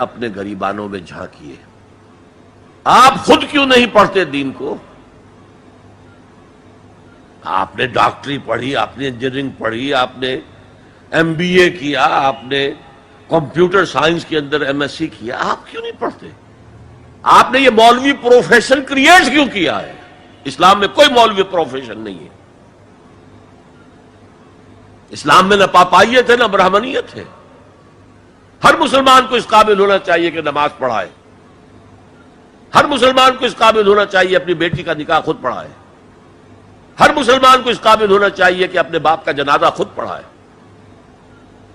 اپنے گریبانوں میں جھانکیے. آپ خود کیوں نہیں پڑھتے دین کو؟ آپ نے ڈاکٹری پڑھی، آپ نے انجینئرنگ پڑھی، آپ نے ایم بی اے کیا، آپ نے کمپیوٹر سائنس کے اندر ایم ایس سی کیا، آپ کیوں نہیں پڑھتے؟ آپ نے یہ مولوی پروفیشن کریٹ کیوں کیا ہے؟ اسلام میں کوئی مولوی پروفیشن نہیں ہے. اسلام میں نہ پاپائیت ہے نہ برہمنیت ہے. ہر مسلمان کو اس قابل ہونا چاہیے کہ نماز پڑھائے. ہر مسلمان کو اس قابل ہونا چاہیے اپنی بیٹی کا نکاح خود پڑھائے. ہر مسلمان کو اس قابل ہونا چاہیے کہ اپنے باپ کا جنازہ خود پڑھائے.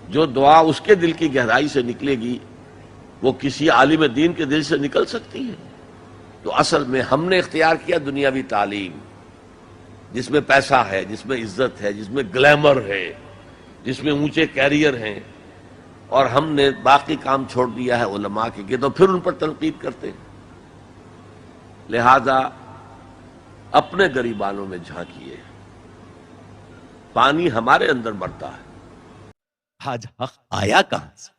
جو دعا اس کے دل کی گہرائی سے نکلے گی وہ کسی عالم دین کے دل سے نکل سکتی ہے. تو اصل میں ہم نے اختیار کیا دنیاوی تعلیم، جس میں پیسہ ہے، جس میں عزت ہے، جس میں گلیمر ہے، جس میں اونچے کیریئر ہیں، اور ہم نے باقی کام چھوڑ دیا ہے علماء کے تو پھر ان پر تنقید کرتے ہیں. لہذا اپنے گریبانوں میں جھانکیے. پانی ہمارے اندر مرتا ہے. آج حق آیا کہاں سے؟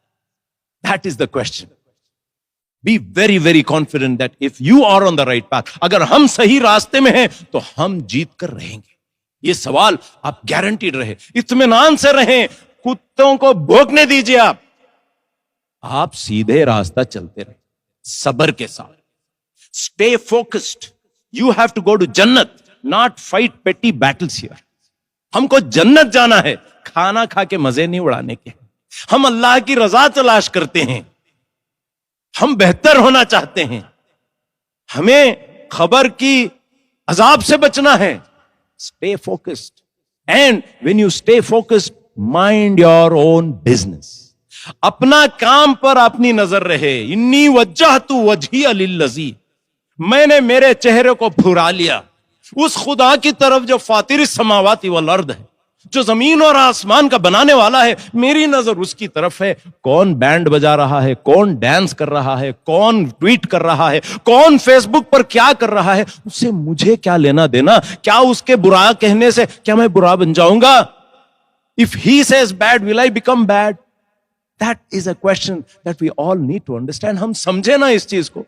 That is the question. Be very, very confident that if you are on the right path, اگر ہم صحیح راستے میں ہیں تو ہم جیت کر رہیں گے. یہ سوال آپ گارنٹیڈ رہے، اطمینان سے رہیں. کتوں کو بھوکنے دیجیے. آپ سیدھے راستہ چلتے رہیں صبر کے ساتھ. Stay focused. You have to go to Jannat, not fight petty battles here. ہم کو جنت جانا ہے، کھانا کھا کے مزے نہیں اڑانے کے. ہم اللہ کی رضا تلاش کرتے ہیں، ہم بہتر ہونا چاہتے ہیں، ہمیں خبر کی عذاب سے بچنا ہے. Stay focused. And when you stay focused, mind your own business. اپنا کام پر اپنی نظر رہے. انی وجہت وجہی للذی، میں نے میرے چہرے کو پھرا لیا اس خدا کی طرف جو فاطر السماوات والارض ہے، جو زمین اور آسمان کا بنانے والا ہے. میری نظر اس کی طرف ہے. کون بینڈ بجا رہا ہے، کون ڈانس کر رہا ہے، کون ٹویٹ کر رہا ہے، کون فیس بک پر کیا کر رہا ہے، اس سے مجھے کیا لینا دینا؟ کیا اس کے برا کہنے سے کیا میں برا بن جاؤں گا؟ If he says bad, will I become bad? That is a question that we all need to understand. ہم سمجھے نا اس چیز کو.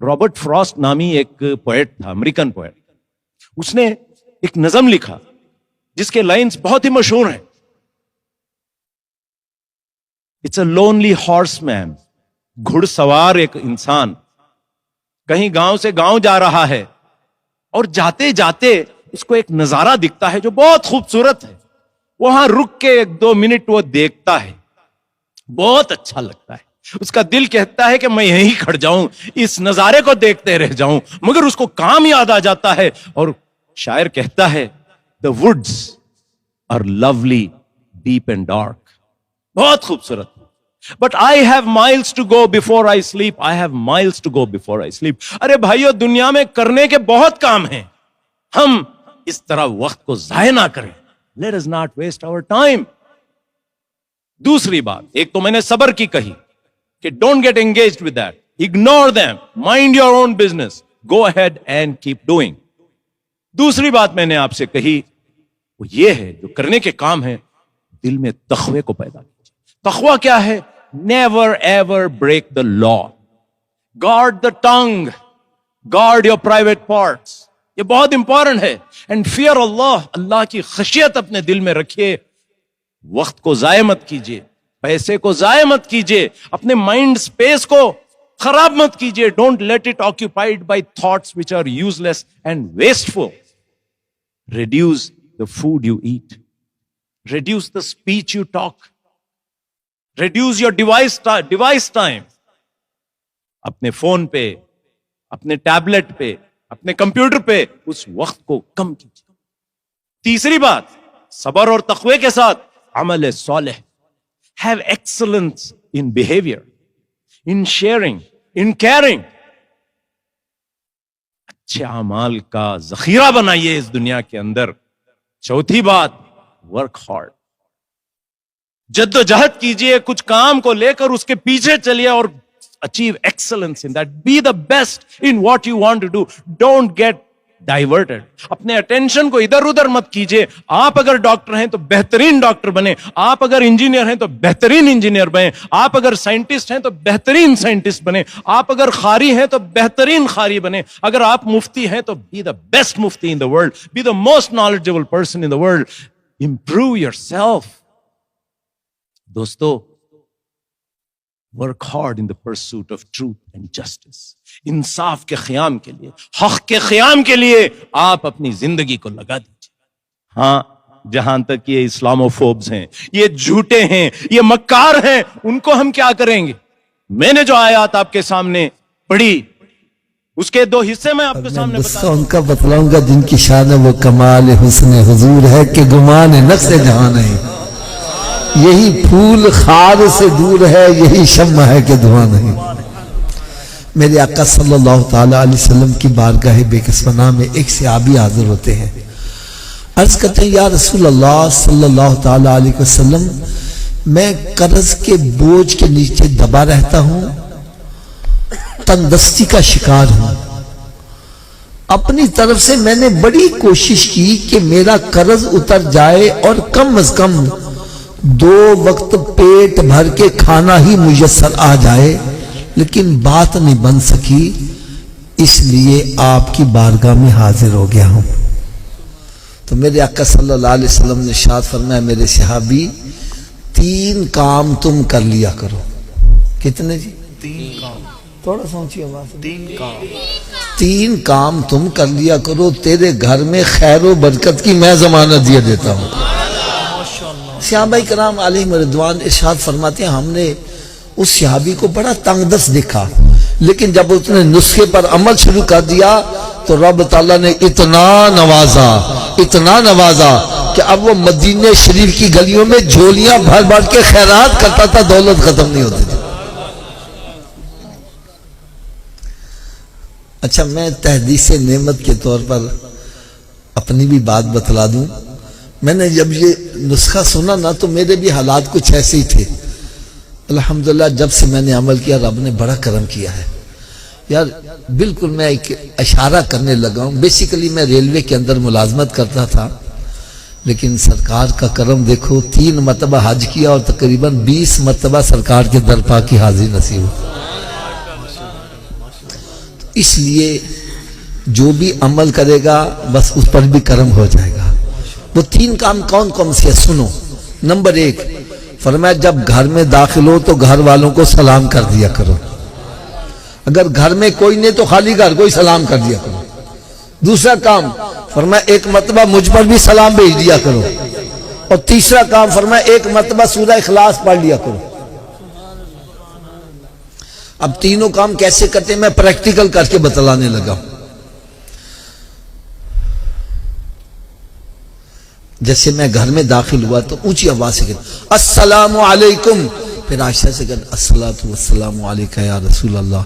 رابرٹ فراسٹ نامی ایک پوئٹ تھا، امریکن پوئٹ. اس نے ایک نظم لکھا جس کے لائنز بہت ہی مشہور ہیں. It's a lonely horseman. گھڑ سوار ایک انسان کہیں گاؤں سے گاؤں جا رہا ہے اور جاتے جاتے اس کو ایک نظارہ دکھتا ہے جو بہت خوبصورت ہے. وہاں رک کے 1-2 منٹ وہ دیکھتا ہے، بہت اچھا لگتا ہے. اس کا دل کہتا ہے کہ میں یہیں کھڑ جاؤں، اس نظارے کو دیکھتے رہ جاؤں، مگر اس کو کام یاد آ جاتا ہے. اور شاعر کہتا ہے The woods are lovely, deep and dark. بہت خوبصورت. But I have miles to go before I sleep. I have miles to go before I sleep. ارے بھائیو، دنیا میں کرنے کے بہت کام ہیں. ہم اس طرح وقت کو ضائع نہ کریں. Let us not waste our time. دوسری بات، ایک تو میں نے صبر کی کہی کہ don't get engaged with that. Ignore them. Mind your own business. Go ahead and keep doing. دوسری بات میں نے آپ سے کہی وہ یہ ہے، جو کرنے کے کام ہیں دل میں تقوی کو پیدا کیجیے. تقوی کیا ہے؟ Never ever break the law. Guard the tongue. Guard your private parts. یہ بہت امپورٹنٹ ہے. And fear Allah. اللہ کی خشیت اپنے دل میں رکھیے. وقت کو ضائع مت کیجیے، پیسے کو ضائع مت کیجیے، اپنے مائنڈ سپیس کو خراب مت کیجیے. Don't let it occupied by thoughts which are useless and wasteful. Reduce the food you eat. Reduce the speech you talk. Reduce your device time. اپنے فون پہ، اپنے ٹیبلٹ پہ، اپنے کمپیوٹر پہ اس وقت کو کم کیجیے. تیسری بات، صبر اور تقوی کے ساتھ عمل صالح. Have excellence in behavior, in sharing, in caring. اچھے اعمال کا ذخیرہ بنائیے اس دنیا کے اندر. چوتھی بات، work hard. جد و جہد کیجیے کچھ کام کو لے کر، اس کے پیچھے چلیے اور achieve excellence in that. Be the best in what you want to do. Don't get ڈائیورٹڈ. اپنے اٹینشن کو ادھر ادھر مت کیجئے. آپ اگر ڈاکٹر ہیں تو بہترین ڈاکٹر بنے, آپ اگر انجینئر ہیں تو بہترین انجینئر بنے, آپ اگر سائنٹسٹ ہیں تو بہترین سائنٹسٹ بنے, آپ اگر قاری ہیں تو بہترین قاری بنے, اگر آپ مفتی ہیں تو be the best Mufti in the world, be the most knowledgeable person in the world. Improve yourself. دوستو, work hard in the pursuit of truth and justice. انصاف کے قیام کے لیے, حق کے قیام کے لیے آپ اپنی زندگی کو لگا دیجیے. ہاں, جہاں تک یہ اسلاموفوبز ہیں, یہ جھوٹے ہیں, یہ مکار ہیں, ان کو ہم کیا کریں گے؟ میں نے جو آیات آپ کے سامنے پڑھی اس کے دو حصے میں آپ کے سامنے ان کا بتلاؤں گا جن کی شان وہ کمال حسن حضور ہے کہ گمان نقص جہاں نہیں. یہی پھول خار سے دور ہے, یہی شمع ہے کہ دھواں نہیں. میرے آقا صلی اللہ تعالی علیہ وسلم کی بارگاہ بے کسونا میں ایک صحابی حاضر ہوتے ہیں. عرض کرتے ہیں, یا رسول اللہ صلی اللہ تعالی علیہ وسلم, میں قرض کے بوجھ کے نیچے دبا رہتا ہوں, تندرستی کا شکار ہوں. اپنی طرف سے میں نے بڑی کوشش کی کہ میرا قرض اتر جائے اور کم از کم 2 وقت پیٹ بھر کے کھانا ہی میسر آ جائے, لیکن بات نہیں بن سکی, اس لیے آپ کی بارگاہ میں حاضر ہو گیا ہوں. تو میرے آقا صلی اللہ علیہ وسلم نے ارشاد فرمایا, میرے صحابی 3 کام تم کر لیا کرو. کتنے جی؟ 3 کام. تھوڑا سوچیے آواز. 3 کام تم کر لیا کرو, تیرے گھر میں خیر و برکت کی میں ضمانت دیا دیتا ہوں. صحابہ کرام علیہم رضوان ارشاد فرماتے ہیں, ہم نے اس صحابی کو بڑا تنگ دست دیکھا, لیکن جب اس نے نسخے پر عمل شروع کر دیا تو رب تعالیٰ نے اتنا نوازا کہ اب وہ مدینہ شریف کی گلیوں میں جھولیاں بھر بھر کے خیرات کرتا تھا, دولت ختم نہیں ہوتی تھی. اچھا, میں تحدیث نعمت کے طور پر اپنی بھی بات بتلا دوں. میں نے جب یہ نسخہ سنا نا تو میرے بھی حالات کچھ ایسے ہی تھے. الحمدللہ جب سے میں نے عمل کیا رب نے بڑا کرم کیا ہے. یار بالکل میں ایک اشارہ کرنے لگا ہوں. بیسیکلی میں ریلوے کے اندر ملازمت کرتا تھا, لیکن سرکار کا کرم دیکھو, 3 مرتبہ حج کیا اور تقریباً 20 مرتبہ سرکار کے درپا کی حاضری نصیب ہو. اس لیے جو بھی عمل کرے گا بس اس پر بھی کرم ہو جائے گا. وہ 3 کام کون کون سے سنو. نمبر 1 فرمایا, جب گھر میں داخل ہو تو گھر والوں کو سلام کر دیا کرو. اگر گھر میں کوئی نہیں تو خالی گھر کو ہی سلام کر دیا کرو. دوسرا کام فرمایا, 1 مرتبہ مجھ پر بھی سلام بھیج دیا کرو. اور تیسرا کام فرمایا, 1 مرتبہ سورہ اخلاص پڑھ لیا کرو. اب تینوں کام کیسے کرتے ہیں میں پریکٹیکل کر کے بتلانے لگا. جیسے میں گھر میں داخل ہوا تو اونچی آواز سے کہتا السلام علیکم, پھر عائشہ سے کہتا الصلاۃ والسلام علیکہ یا رسول اللہ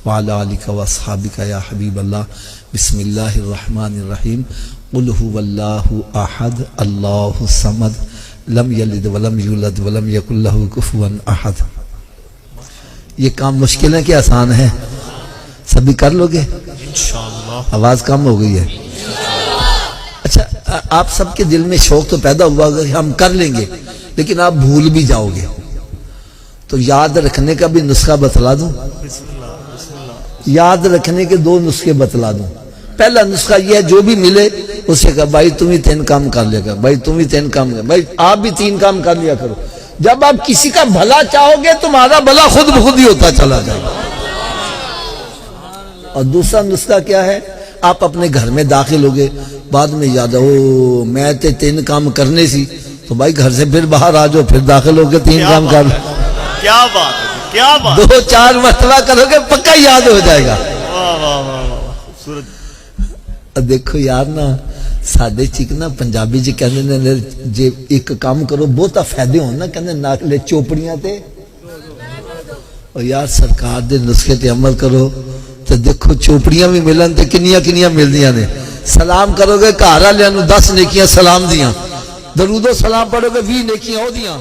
وعلی آلک واصحابک یا حبیب اللہ, بسم اللہ الرحمن الرحیم, قل هو اللہ احد اللہ الصمد لم یلد ولم یولد ولم یکن لہ کفوا احد. یہ کام مشکل ہے کہ آسان ہے؟ سبھی کر لو گے انشاءاللہ. آواز کم ہو گئی ہے. اچھا, آپ سب کے دل میں شوق تو پیدا ہوا ہوگا کہ ہم کر لیں گے, لیکن آپ بھول بھی جاؤ گے. تو یاد رکھنے کا بھی نسخہ بتلا دوں. یاد رکھنے کے 2 نسخے بتلا دوں. پہلا نسخہ یہ ہے, جو بھی ملے اسے کہا بھائی تم ہی 3 کام کر لیا کر, بھائی تم ہی 3 کام کر, بھائی آپ بھی 3 کام کر لیا کرو. جب آپ کسی کا بھلا چاہو گے تمہارا بھلا خود بخود ہی ہوتا چلا جائے گا. اور دوسرا نسخہ کیا ہے, آپ اپنے گھر میں داخل ہو گئے, بعد میں یاد ہے میں 3 کام کرنے سی, تو بھائی گھر سے پھر باہر آ جاؤ, پھر داخل ہو کے 3 کام کر لو. کیا بات ہے, کیا بات. 2-4 مرتبہ کرو گے پکا یاد ہو جائے گا. دیکھو یار نا, ساڈے چک نا پنجابی جی کہندے نے جے ایک کام کرو بہتا فائدے ہون نا, کہندے ناکلے چوپڑیاں تے. اور یار سرکار دے نسخے تے عمل کرو تو دیکھو چوپڑیاں بھی ملن تے کنیاں ملدیاں نے. سلام کرو گے گھر والےاں نوں 10 نیکیاں سلام دیاں, درود و سلام پڑھو گے 20 نیکیاں ہو دیاں.